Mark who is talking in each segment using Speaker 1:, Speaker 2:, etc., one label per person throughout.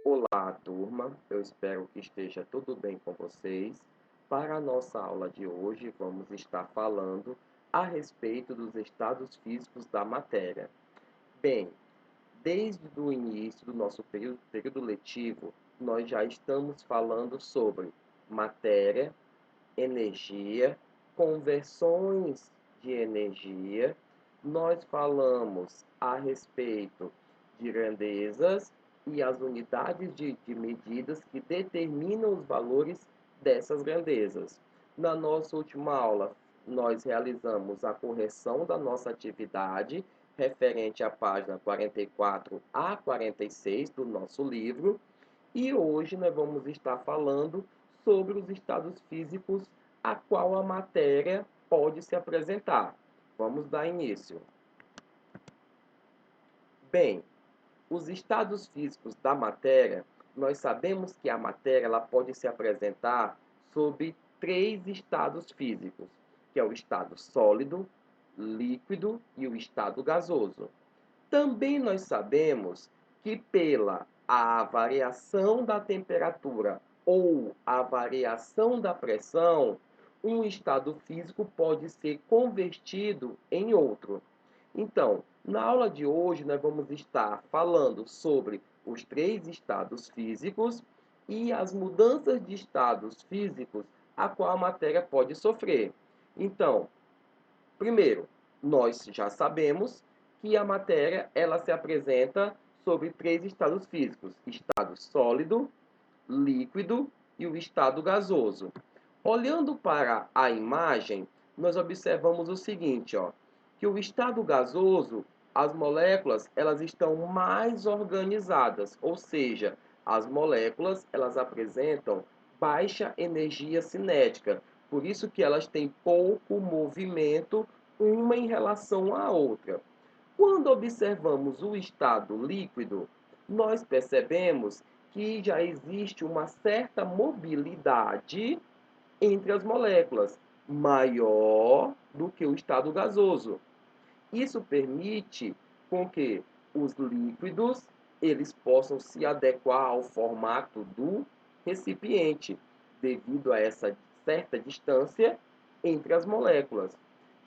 Speaker 1: Olá, turma. Eu espero que esteja tudo bem com vocês. Para a nossa aula de hoje, vamos estar falando a respeito dos estados físicos da matéria. Bem, desde o início do nosso período letivo, nós já estamos falando sobre matéria, energia, conversões de energia. Nós falamos a respeito de grandezas e as unidades de medidas que determinam os valores dessas grandezas. Na nossa última aula, nós realizamos a correção da nossa atividade referente à página 44 a 46 do nosso livro. E hoje nós vamos estar falando sobre os estados físicos a qual a matéria pode se apresentar. Vamos dar início. Bem, os estados físicos da matéria, nós sabemos que a matéria ela pode se apresentar sob três estados físicos, que é o estado sólido, líquido e o estado gasoso. Também nós sabemos que pela a variação da temperatura ou a variação da pressão, um estado físico pode ser convertido em outro. Então, na aula de hoje, nós vamos estar falando sobre os três estados físicos e as mudanças de estados físicos a qual a matéria pode sofrer. Então, primeiro, nós já sabemos que a matéria ela se apresenta sobre três estados físicos: estado sólido, líquido e o estado gasoso. Olhando para a imagem, nós observamos o seguinte, ó, que o estado gasoso, as moléculas, elas estão mais organizadas, ou seja, as moléculas, elas apresentam baixa energia cinética, por isso que elas têm pouco movimento uma em relação à outra. Quando observamos o estado líquido, nós percebemos que já existe uma certa mobilidade entre as moléculas, maior do que o estado gasoso. Isso permite com que os líquidos eles possam se adequar ao formato do recipiente, devido a essa certa distância entre as moléculas.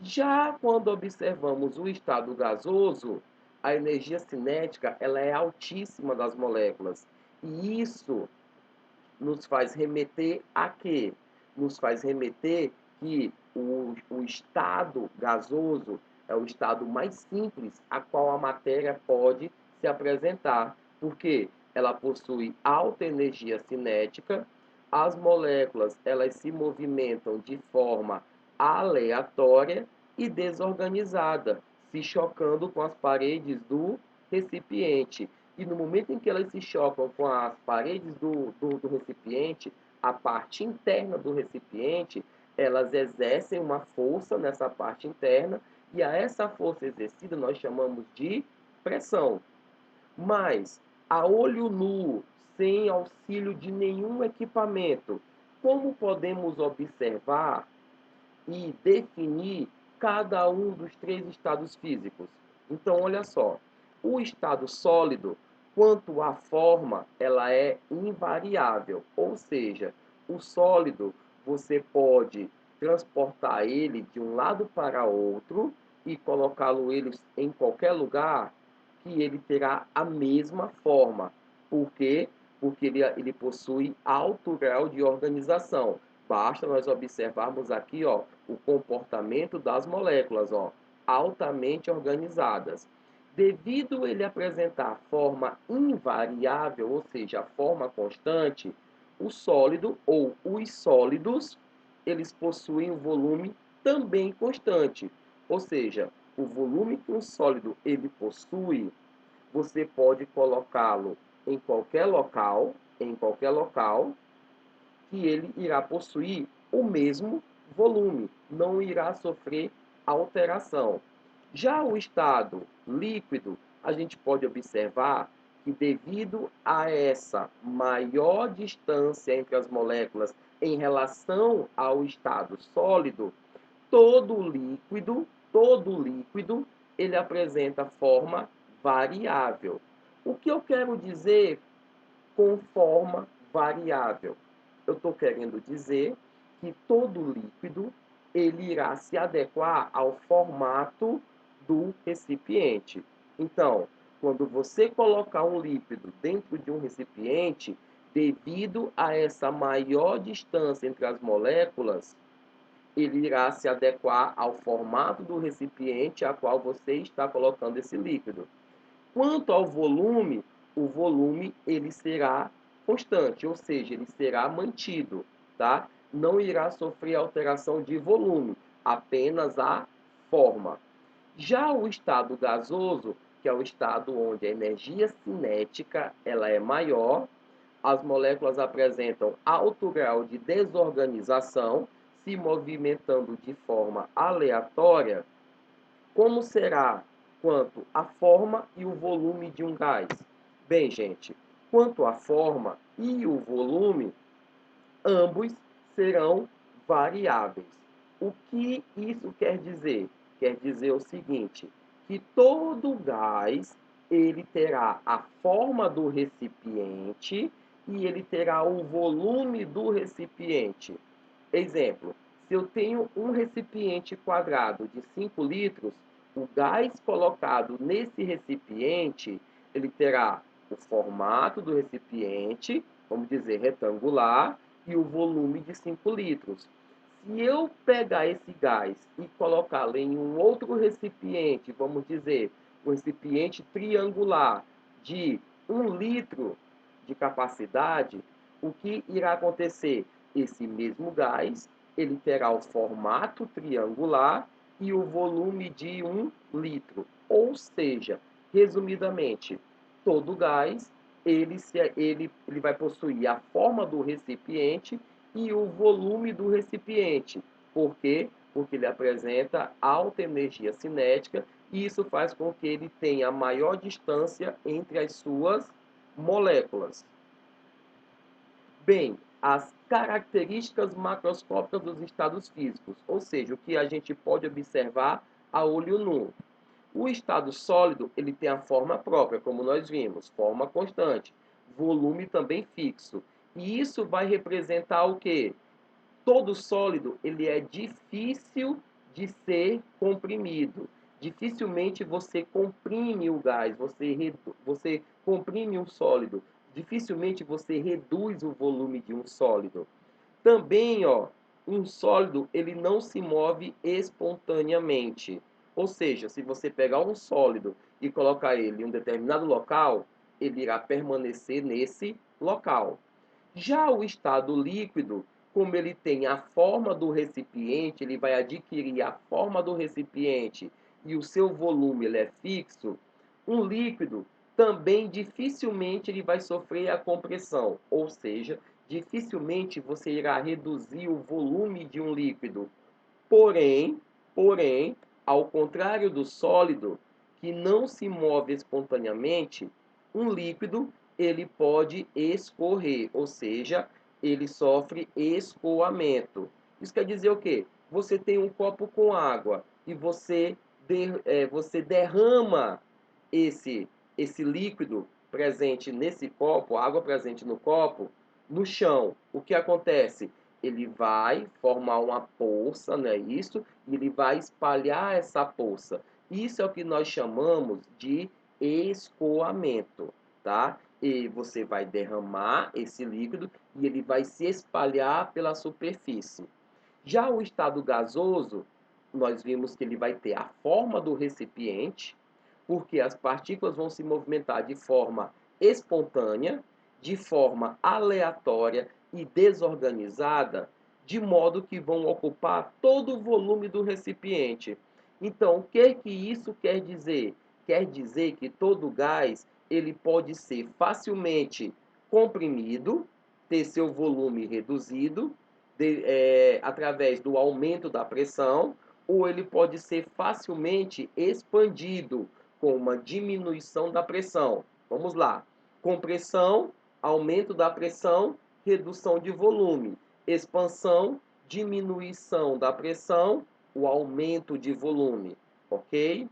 Speaker 1: Já quando observamos o estado gasoso, a energia cinética ela é altíssima das moléculas. E isso nos faz remeter a quê? Nos faz remeter que o estado gasoso é o estado mais simples a qual a matéria pode se apresentar, porque ela possui alta energia cinética, as moléculas elas se movimentam de forma aleatória e desorganizada, se chocando com as paredes do recipiente. E no momento em que elas se chocam com as paredes do recipiente, a parte interna do recipiente, elas exercem uma força nessa parte interna, e a essa força exercida nós chamamos de pressão. Mas, a olho nu, sem auxílio de nenhum equipamento, como podemos observar e definir cada um dos três estados físicos? Então, olha só, o estado sólido, quanto à forma, ela é invariável, ou seja, o sólido você pode transportar ele de um lado para outro e colocá-lo ele em qualquer lugar que ele terá a mesma forma. Por quê? Porque ele possui alto grau de organização. Basta nós observarmos aqui, ó, o comportamento das moléculas, ó, altamente organizadas. Devido ele apresentar forma invariável, ou seja, a forma constante, o sólido ou os sólidos, eles possuem um volume também constante. Ou seja, o volume que um sólido ele possui, você pode colocá-lo em qualquer local, que ele irá possuir o mesmo volume, não irá sofrer alteração. Já o estado líquido, a gente pode observar que devido a essa maior distância entre as moléculas em relação ao estado sólido, todo líquido, ele apresenta forma variável. O que eu quero dizer com forma variável. Eu estou querendo dizer que todo líquido ele irá se adequar ao formato do recipiente. Então, quando você colocar um líquido dentro de um recipiente, devido a essa maior distância entre as moléculas, ele irá se adequar ao formato do recipiente a qual você está colocando esse líquido. Quanto ao volume, o volume ele será constante, ou seja, ele será mantido, tá? Não irá sofrer alteração de volume, apenas a forma. Já o estado gasoso, que é o estado onde a energia cinética ela é maior, as moléculas apresentam alto grau de desorganização, se movimentando de forma aleatória. Como será quanto à forma e o volume de um gás? Bem, gente, quanto à forma e o volume, ambos serão variáveis. O que isso quer dizer? Quer dizer o seguinte, que todo gás ele terá a forma do recipiente e ele terá o volume do recipiente. Exemplo, se eu tenho um recipiente quadrado de 5 litros, o gás colocado nesse recipiente, ele terá o formato do recipiente, vamos dizer retangular, e o volume de 5 litros. Se eu pegar esse gás e colocá-lo em um outro recipiente, vamos dizer, um recipiente triangular de 1 litro de capacidade, o que irá acontecer? Esse mesmo gás, ele terá o formato triangular e o volume de 1 litro. Ou seja, resumidamente, todo gás ele vai possuir a forma do recipiente e o volume do recipiente. Por quê? Porque ele apresenta alta energia cinética e isso faz com que ele tenha maior distância entre as suas moléculas. Bem, as características macroscópicas dos estados físicos, ou seja, o que a gente pode observar a olho nu. O estado sólido, ele tem a forma própria, como nós vimos, forma constante, volume também fixo. E isso vai representar o quê? Todo sólido, ele é difícil de ser comprimido. Dificilmente você comprime o gás, você comprime um sólido. Dificilmente você reduz o volume de um sólido. Também, um sólido, ele não se move espontaneamente. Ou seja, se você pegar um sólido e colocar ele em um determinado local, ele irá permanecer nesse local. Já o estado líquido, como ele tem a forma do recipiente, ele vai adquirir a forma do recipiente e o seu volume ele é fixo, um líquido também dificilmente ele vai sofrer a compressão, ou seja, dificilmente você irá reduzir o volume de um líquido. Porém, ao contrário do sólido, que não se move espontaneamente, um líquido ele pode escorrer, ou seja, ele sofre escoamento. Isso quer dizer o quê? Você tem um copo com água e você derrama esse líquido presente nesse copo, a água presente no copo, no chão. O que acontece? Ele vai formar uma poça, não é isso? E ele vai espalhar essa poça. Isso é o que nós chamamos de escoamento, tá? E você vai derramar esse líquido e ele vai se espalhar pela superfície. Já o estado gasoso, nós vimos que ele vai ter a forma do recipiente, porque as partículas vão se movimentar de forma espontânea, de forma aleatória e desorganizada, de modo que vão ocupar todo o volume do recipiente. Então, o que isso quer dizer? Quer dizer que todo gás ele pode ser facilmente comprimido, ter seu volume reduzido através do aumento da pressão, ou ele pode ser facilmente expandido com uma diminuição da pressão. Vamos lá. Compressão, aumento da pressão, redução de volume. Expansão, diminuição da pressão, o aumento de volume. Ok?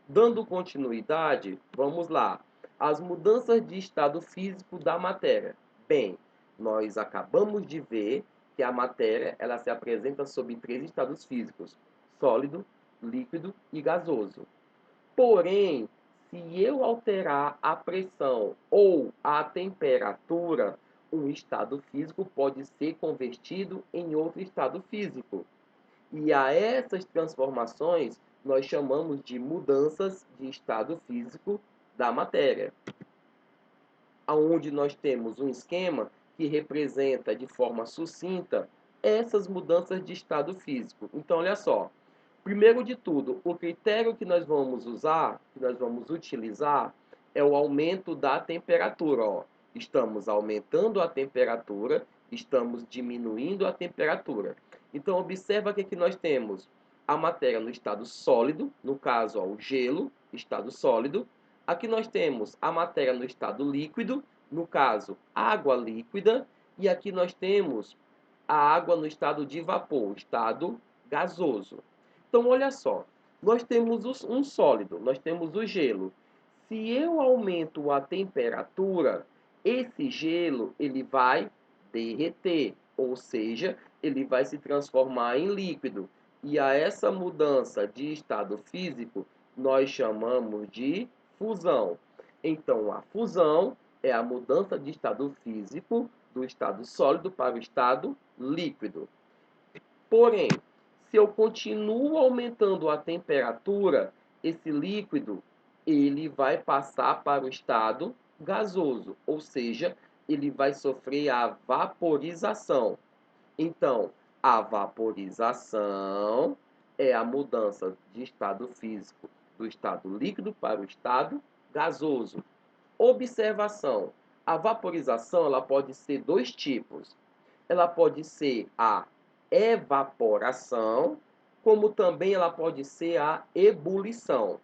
Speaker 1: Dando continuidade, vamos lá. as mudanças de estado físico da matéria. Bem, nós acabamos de ver que a matéria ela se apresenta sob três estados físicos: sólido, líquido e gasoso. Porém, se eu alterar a pressão ou a temperatura, um estado físico pode ser convertido em outro estado físico. E a essas transformações nós chamamos de mudanças de estado físico da matéria, onde nós temos um esquema que representa de forma sucinta essas mudanças de estado físico. Então, olha só, primeiro de tudo, o critério que nós vamos usar, que nós vamos utilizar, é o aumento da temperatura. Ó. Estamos aumentando a temperatura, estamos diminuindo a temperatura. Então, observa que aqui nós temos a matéria no estado sólido, no caso, ó, o gelo, estado sólido. Aqui nós temos a matéria no estado líquido, no caso, água líquida. E aqui nós temos a água no estado de vapor, estado gasoso. Então, olha só, nós temos um sólido, nós temos o gelo. Se eu aumento a temperatura, esse gelo ele vai derreter, ou seja, ele vai se transformar em líquido. E a essa mudança de estado físico, nós chamamos de fusão. Então, a fusão é a mudança de estado físico do estado sólido para o estado líquido. Porém, se eu continuo aumentando a temperatura, esse líquido ele vai passar para o estado gasoso, ou seja, ele vai sofrer a vaporização. Então, a vaporização é a mudança de estado físico do estado líquido para o estado gasoso. Observação: a vaporização ela pode ser dois tipos. Ela pode ser a evaporação, como também ela pode ser a ebulição.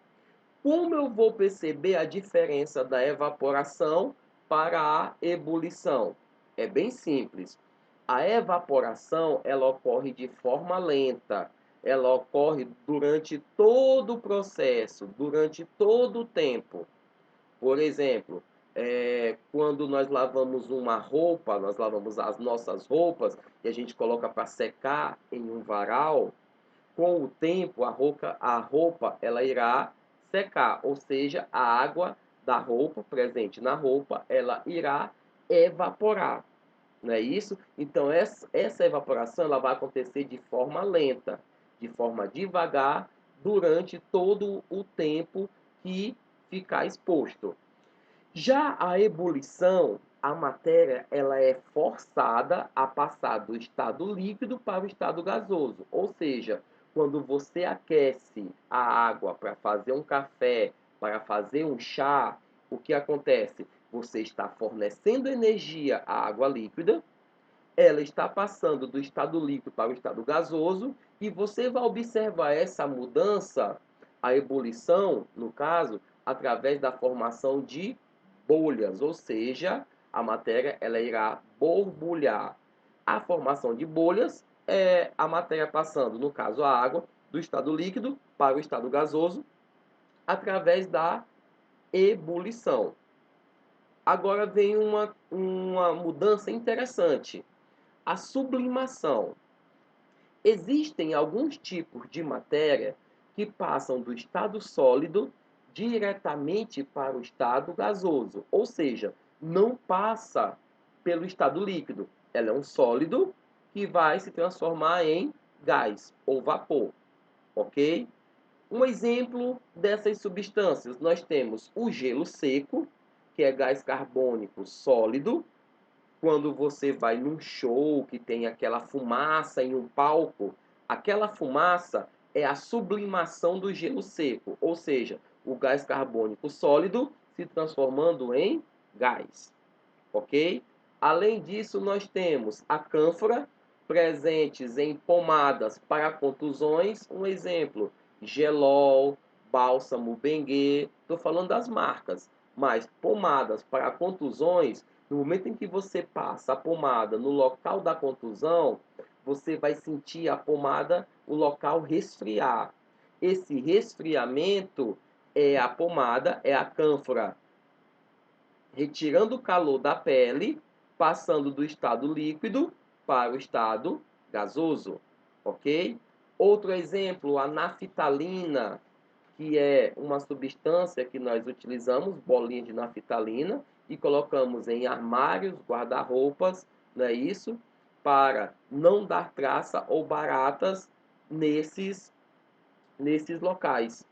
Speaker 1: Como eu vou perceber a diferença da evaporação para a ebulição? É bem simples. A evaporação ela ocorre de forma lenta. Ela ocorre durante todo o processo, durante todo o tempo. Por exemplo, quando nós lavamos uma roupa, nós lavamos as nossas roupas e a gente coloca para secar em um varal, com o tempo a roupa ela irá secar, ou seja, a água da roupa presente na roupa ela irá evaporar, não é isso? Então essa evaporação ela vai acontecer de forma lenta, de forma devagar, durante todo o tempo que ficar exposto. Já a ebulição, a matéria ela é forçada a passar do estado líquido para o estado gasoso. Ou seja, quando você aquece a água para fazer um café, para fazer um chá, o que acontece? Você está fornecendo energia à água líquida, ela está passando do estado líquido para o estado gasoso e você vai observar essa mudança, a ebulição, no caso, através da formação de bolhas, ou seja, a matéria ela irá borbulhar. A formação de bolhas é a matéria passando, no caso a água, do estado líquido para o estado gasoso através da ebulição. Agora vem uma mudança interessante. A sublimação. Existem alguns tipos de matéria que passam do estado sólido diretamente para o estado gasoso, ou seja, não passa pelo estado líquido. Ela é um sólido que vai se transformar em gás ou vapor, ok? Um exemplo dessas substâncias, nós temos o gelo seco, que é gás carbônico sólido, quando você vai num show que tem aquela fumaça em um palco, aquela fumaça é a sublimação do gelo seco, ou seja, o gás carbônico sólido se transformando em gás, ok? Além disso, nós temos a cânfora presentes em pomadas para contusões, um exemplo, Gelol, Bálsamo Benguê, estou falando das marcas, mas pomadas para contusões, no momento em que você passa a pomada no local da contusão, você vai sentir a pomada, o local resfriar. Esse resfriamento é a pomada, é a cânfora retirando o calor da pele, passando do estado líquido para o estado gasoso, ok? Outro exemplo, a naftalina, que é uma substância que nós utilizamos, bolinha de naftalina, e colocamos em armários, guarda-roupas, não é isso? Para não dar traça ou baratas nesses locais.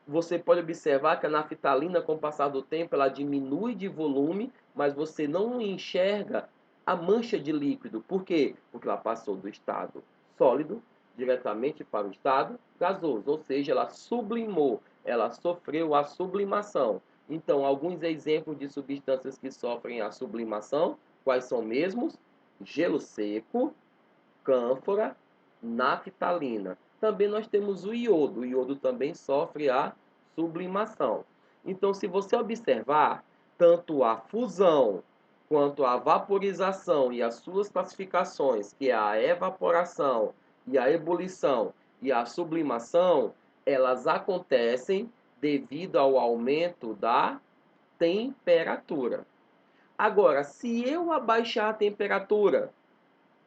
Speaker 1: Você pode observar que a naftalina, com o passar do tempo, ela diminui de volume, mas você não enxerga a mancha de líquido. Por quê? Porque ela passou do estado sólido diretamente para o estado gasoso, ou seja, ela sublimou, ela sofreu a sublimação. Então, alguns exemplos de substâncias que sofrem a sublimação, quais são mesmos? Gelo seco, cânfora, naftalina. Também nós temos o iodo. O iodo também sofre a sublimação. Então, se você observar, tanto a fusão quanto a vaporização e as suas classificações, que é a evaporação e a ebulição e a sublimação, elas acontecem devido ao aumento da temperatura. Agora, se eu abaixar a temperatura,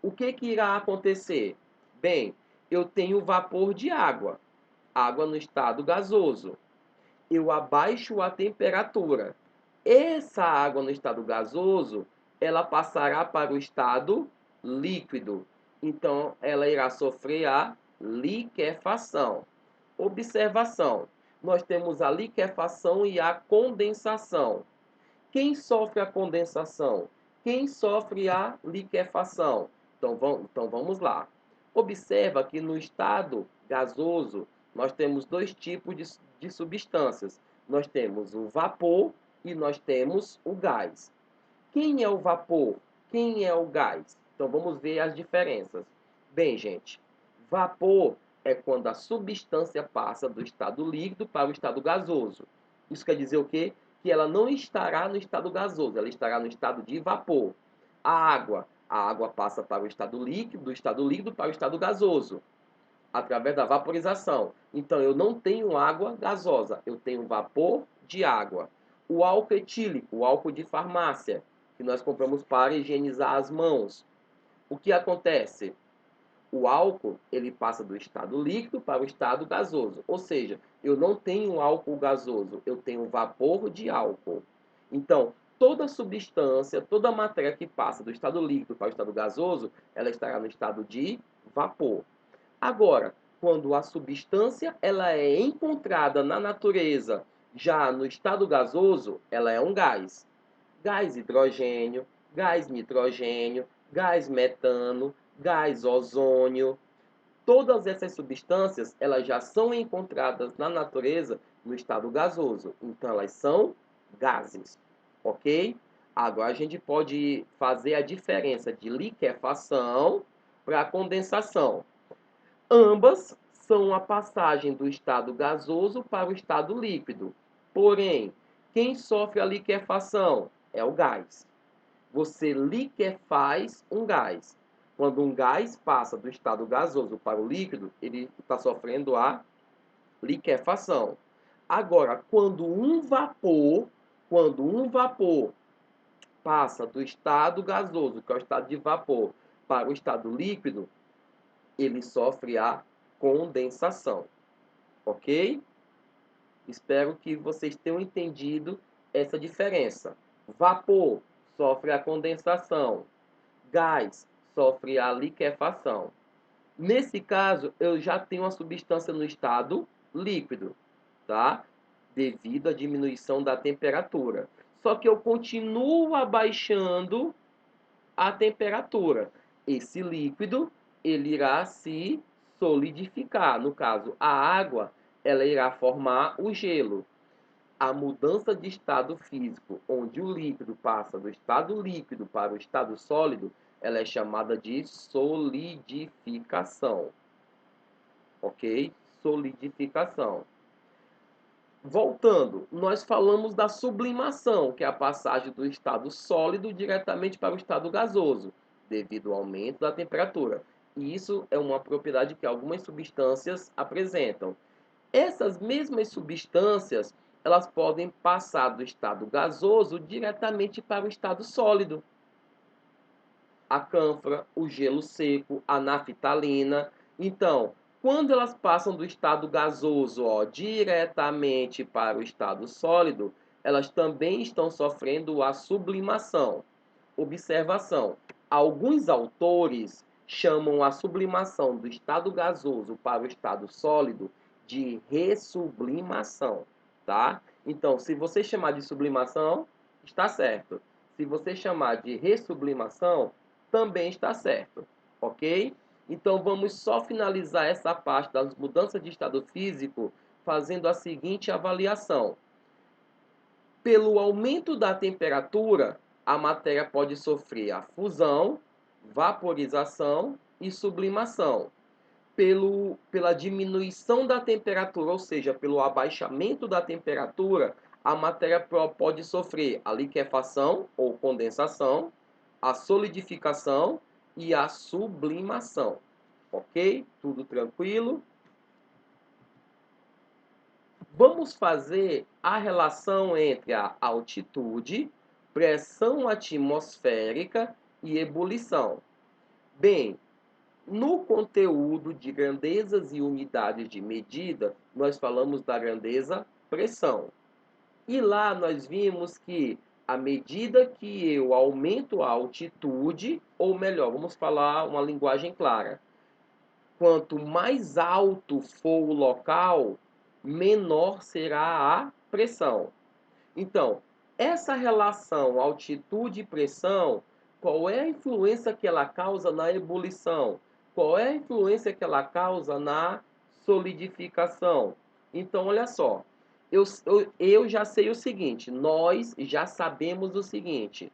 Speaker 1: o que irá acontecer? Bem, eu tenho vapor de água, água no estado gasoso. Eu abaixo a temperatura. Essa água no estado gasoso, ela passará para o estado líquido. Então, ela irá sofrer a liquefação. Observação: nós temos a liquefação e a condensação. Quem sofre a condensação? Quem sofre a liquefação? Então vamos lá. Observa que no estado gasoso nós temos dois tipos de substâncias. Nós temos o vapor e nós temos o gás. Quem é o vapor? Quem é o gás? Então vamos ver as diferenças. Bem, gente, vapor é quando a substância passa do estado líquido para o estado gasoso. Isso quer dizer o quê? Que ela não estará no estado gasoso, ela estará no estado de vapor. A água passa para o estado líquido, do estado líquido para o estado gasoso, através da vaporização. Então, eu não tenho água gasosa, eu tenho vapor de água. O álcool etílico, o álcool de farmácia, que nós compramos para higienizar as mãos. O que acontece? O álcool, ele passa do estado líquido para o estado gasoso. Ou seja, eu não tenho álcool gasoso, eu tenho vapor de álcool. Então, toda substância, toda matéria que passa do estado líquido para o estado gasoso, ela estará no estado de vapor. Agora, quando a substância ela é encontrada na natureza já no estado gasoso, ela é um gás. Gás hidrogênio, gás nitrogênio, gás metano, gás ozônio. Todas essas substâncias, elas já são encontradas na natureza no estado gasoso. Então, elas são gases, ok? Agora, a gente pode fazer a diferença de liquefação para condensação. Ambas são a passagem do estado gasoso para o estado líquido. Porém, quem sofre a liquefação é o gás. Você liquefaz um gás. Quando um gás passa do estado gasoso para o líquido, ele está sofrendo a liquefação. Agora, quando um vapor passa do estado gasoso, que é o estado de vapor, para o estado líquido, ele sofre a condensação, ok? Espero que vocês tenham entendido essa diferença. Vapor sofre a condensação, gás sofre a liquefação. Nesse caso, eu já tenho a substância no estado líquido, tá? Devido à diminuição da temperatura. Só que eu continuo abaixando a temperatura. Esse líquido, ele irá se solidificar. No caso, a água, ela irá formar o gelo. A mudança de estado físico, onde o líquido passa do estado líquido para o estado sólido, ela é chamada de solidificação. Ok? Solidificação. Voltando, nós falamos da sublimação, que é a passagem do estado sólido diretamente para o estado gasoso, devido ao aumento da temperatura. E isso é uma propriedade que algumas substâncias apresentam. Essas mesmas substâncias, elas podem passar do estado gasoso diretamente para o estado sólido. A cânfora, o gelo seco, a naftalina. Então, quando elas passam do estado gasoso, diretamente para o estado sólido, elas também estão sofrendo a sublimação. Observação: alguns autores chamam a sublimação do estado gasoso para o estado sólido de ressublimação, tá? Então, se você chamar de sublimação, está certo. Se você chamar de ressublimação, também está certo, ok? Então, vamos só finalizar essa parte das mudanças de estado físico fazendo a seguinte avaliação. Pelo aumento da temperatura, a matéria pode sofrer a fusão, vaporização e sublimação. Pela diminuição da temperatura, ou seja, pelo abaixamento da temperatura, a matéria pode sofrer a liquefação ou condensação, a solidificação e a sublimação. Ok? Tudo tranquilo? Vamos fazer a relação entre a altitude, pressão atmosférica e ebulição. Bem, no conteúdo de grandezas e unidades de medida, nós falamos da grandeza pressão. E lá nós vimos que à medida que eu aumento a altitude, ou melhor, vamos falar uma linguagem clara, quanto mais alto for o local, menor será a pressão. Então, essa relação altitude e pressão, qual é a influência que ela causa na ebulição? Qual é a influência que ela causa na solidificação? Então, olha só, eu já sei o seguinte, nós já sabemos o seguinte,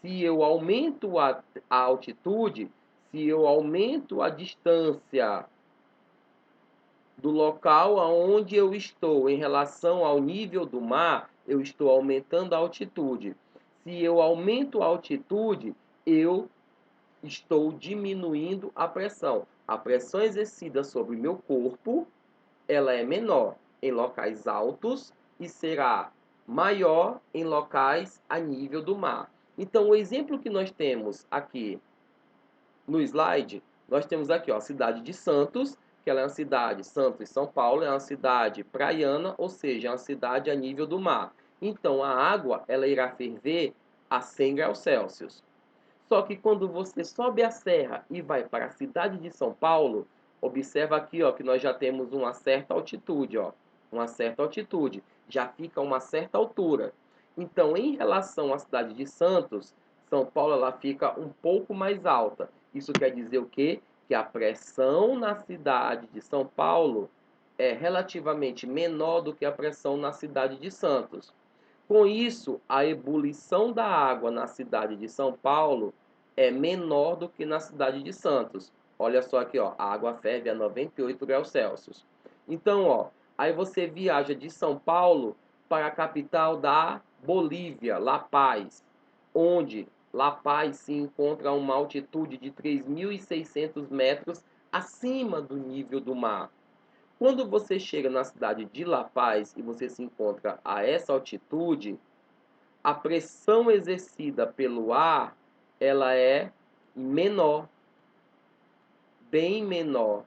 Speaker 1: se eu aumento a altitude, se eu aumento a distância do local aonde eu estou em relação ao nível do mar, eu estou aumentando a altitude. Se eu aumento a altitude, eu estou diminuindo a pressão. A pressão exercida sobre meu corpo, ela é menor em locais altos e será maior em locais a nível do mar. Então, o exemplo que nós temos aqui no slide, nós temos aqui, a cidade de Santos, que ela é uma cidade, Santos, São Paulo, é uma cidade praiana, ou seja, é uma cidade a nível do mar. Então, a água, ela irá ferver a 100 graus Celsius. Só que quando você sobe a serra e vai para a cidade de São Paulo, observa aqui, que nós já temos uma certa altitude, uma certa altitude, já fica uma certa altura. Então, em relação à cidade de Santos, São Paulo ela fica um pouco mais alta. Isso quer dizer o quê? Que a pressão na cidade de São Paulo é relativamente menor do que a pressão na cidade de Santos. Com isso, a ebulição da água na cidade de São Paulo é menor do que na cidade de Santos. Olha só aqui, a água ferve a 98 graus Celsius. Então, aí você viaja de São Paulo para a capital da Bolívia, La Paz, onde La Paz se encontra a uma altitude de 3.600 metros acima do nível do mar. Quando você chega na cidade de La Paz e você se encontra a essa altitude, a pressão exercida pelo ar, ela é menor, bem menor.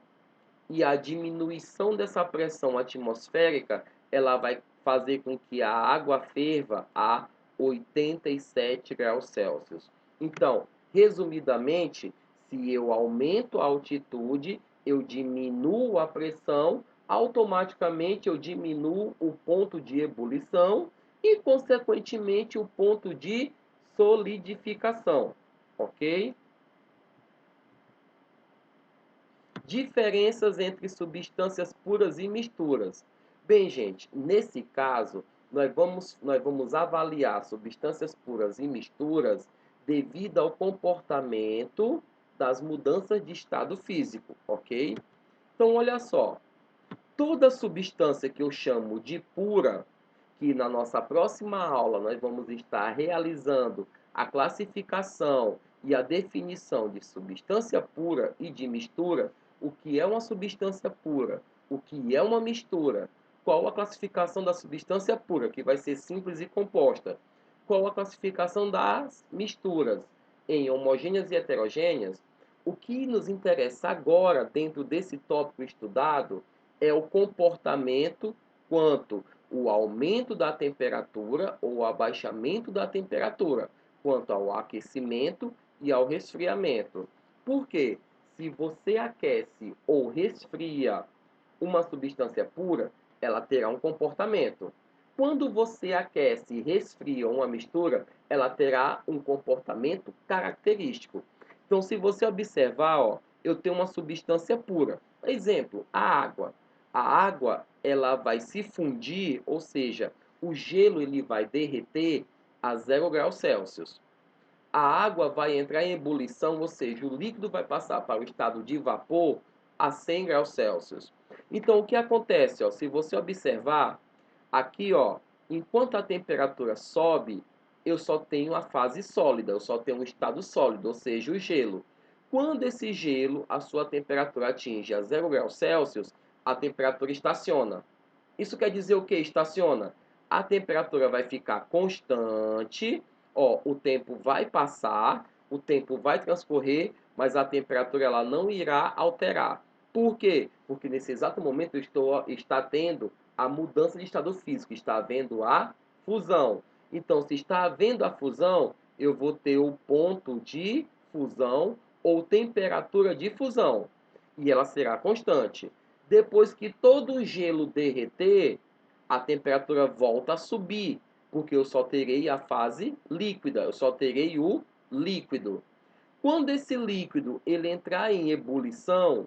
Speaker 1: E a diminuição dessa pressão atmosférica, ela vai fazer com que a água ferva a 87 graus Celsius. Então, resumidamente, se eu aumento a altitude, eu diminuo a pressão, automaticamente eu diminuo o ponto de ebulição e, consequentemente, o ponto de solidificação, ok? Diferenças entre substâncias puras e misturas. Bem, gente, nesse caso, nós vamos avaliar substâncias puras e misturas devido ao comportamento das mudanças de estado físico, ok? Então, olha só, toda substância que eu chamo de pura, que na nossa próxima aula nós vamos estar realizando a classificação e a definição de substância pura e de mistura, o que é uma substância pura, o que é uma mistura. Qual a classificação da substância pura, que vai ser simples e composta? Qual a classificação das misturas em homogêneas e heterogêneas? O que nos interessa agora, dentro desse tópico estudado, é o comportamento quanto o aumento da temperatura ou o abaixamento da temperatura, quanto ao aquecimento e ao resfriamento. Por quê? Se você aquece ou resfria uma substância pura, ela terá um comportamento. Quando você aquece e resfria uma mistura, ela terá um comportamento característico. Então, se você observar, ó, eu tenho uma substância pura. Exemplo, a água. A água, ela vai se fundir, ou seja, o gelo ele vai derreter a 0 °C. A água vai entrar em ebulição, ou seja, o líquido vai passar para o estado de vapor a 100 °C. Então, o que acontece? Ó, se você observar, aqui, ó, enquanto a temperatura sobe, eu só tenho a fase sólida, eu só tenho um estado sólido, ou seja, o gelo. Quando esse gelo, a sua temperatura atinge a 0 °C, a temperatura estaciona. Isso quer dizer o que? Estaciona. A temperatura vai ficar constante, ó, o tempo vai passar, o tempo vai transcorrer, mas a temperatura ela não irá alterar. Por quê? Porque nesse exato momento está tendo a mudança de estado físico, está havendo a fusão. Então, se está havendo a fusão, eu vou ter o ponto de fusão ou temperatura de fusão, e ela será constante. Depois que todo o gelo derreter, a temperatura volta a subir, porque eu só terei a fase líquida, eu só terei o líquido. Quando esse líquido ele entrar em ebulição,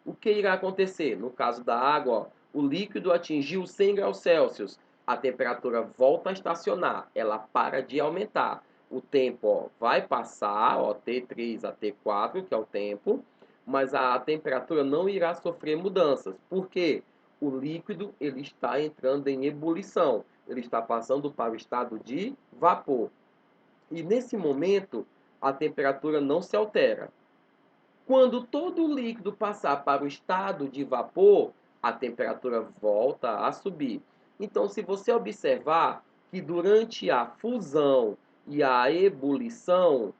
Speaker 1: o que irá acontecer? No caso da água, ó, o líquido atingiu 100 °C, a temperatura volta a estacionar, ela para de aumentar. O tempo, ó, vai passar, ó, T3 a T4, que é o tempo, mas a temperatura não irá sofrer mudanças. Por quê? O líquido ele está entrando em ebulição, ele está passando para o estado de vapor. E nesse momento, a temperatura não se altera. Quando todo o líquido passar para o estado de vapor, a temperatura volta a subir. Então, se você observar que durante a fusão e a ebulição,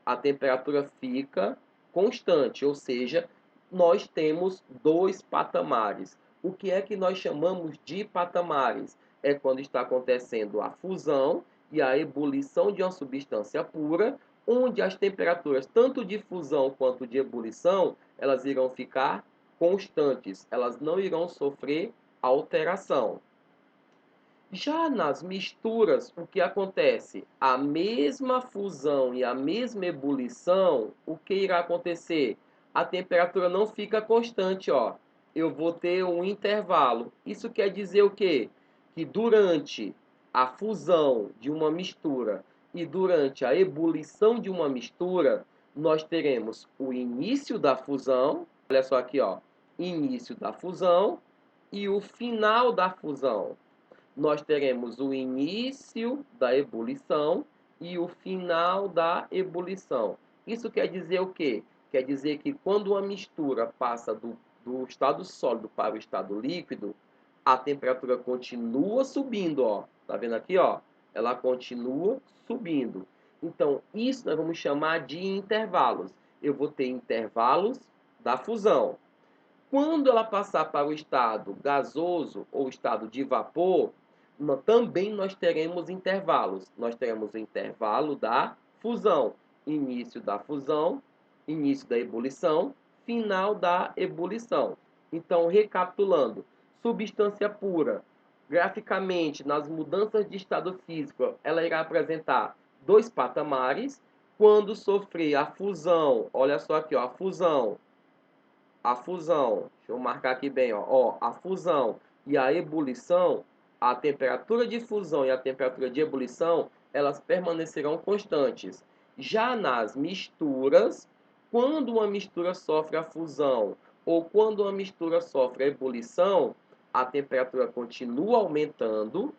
Speaker 1: a temperatura fica constante, ou seja, nós temos dois patamares. O que é que nós chamamos de patamares? É quando está acontecendo a fusão e a ebulição de uma substância pura, onde as temperaturas, tanto de fusão quanto de ebulição, elas irão ficar constantes, elas não irão sofrer alteração. Já nas misturas, o que acontece? A mesma fusão e a mesma ebulição, o que irá acontecer? A temperatura não fica constante, ó. Eu vou ter um intervalo. Isso quer dizer o quê? Que durante a fusão de uma mistura e durante a ebulição de uma mistura, nós teremos o início da fusão, olha só aqui, ó, início da fusão e o final da fusão. Nós teremos o início da ebulição e o final da ebulição. Isso quer dizer o quê? Quer dizer que quando uma mistura passa do estado sólido para o estado líquido, a temperatura continua subindo, ó. Tá vendo aqui, ó? Ela continua subindo. Então, isso nós vamos chamar de intervalos. Eu vou ter intervalos da fusão. Quando ela passar para o estado gasoso ou estado de vapor, também nós teremos intervalos. Nós teremos o intervalo da fusão, início da fusão, início da ebulição, final da ebulição. Então, recapitulando, substância pura, graficamente, nas mudanças de estado físico, ela irá apresentar dois patamares. Quando sofrer a fusão, olha só aqui, ó, a fusão, deixa eu marcar aqui bem, ó, a fusão e a ebulição, a temperatura de fusão e a temperatura de ebulição, elas permanecerão constantes. Já nas misturas, quando uma mistura sofre a fusão ou quando uma mistura sofre a ebulição, a temperatura continua aumentando.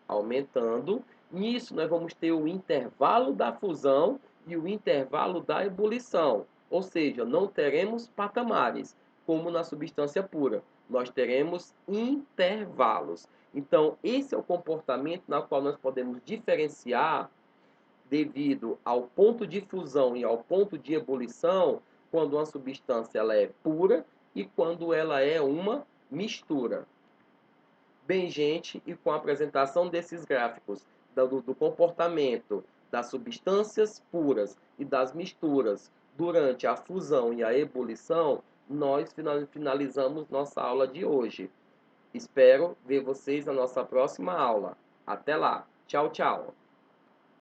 Speaker 1: Nisso, nós vamos ter o intervalo da fusão e o intervalo da ebulição. Ou seja, não teremos patamares como na substância pura. nós teremos intervalos. Então, esse é o comportamento na qual nós podemos diferenciar devido ao ponto de fusão e ao ponto de ebulição, quando uma substância ela é pura e quando ela é uma mistura. Bem, gente, e com a apresentação desses gráficos do comportamento das substâncias puras e das misturas durante a fusão e a ebulição, nós finalizamos nossa aula de hoje. Espero ver vocês na nossa próxima aula. Até lá. Tchau, tchau.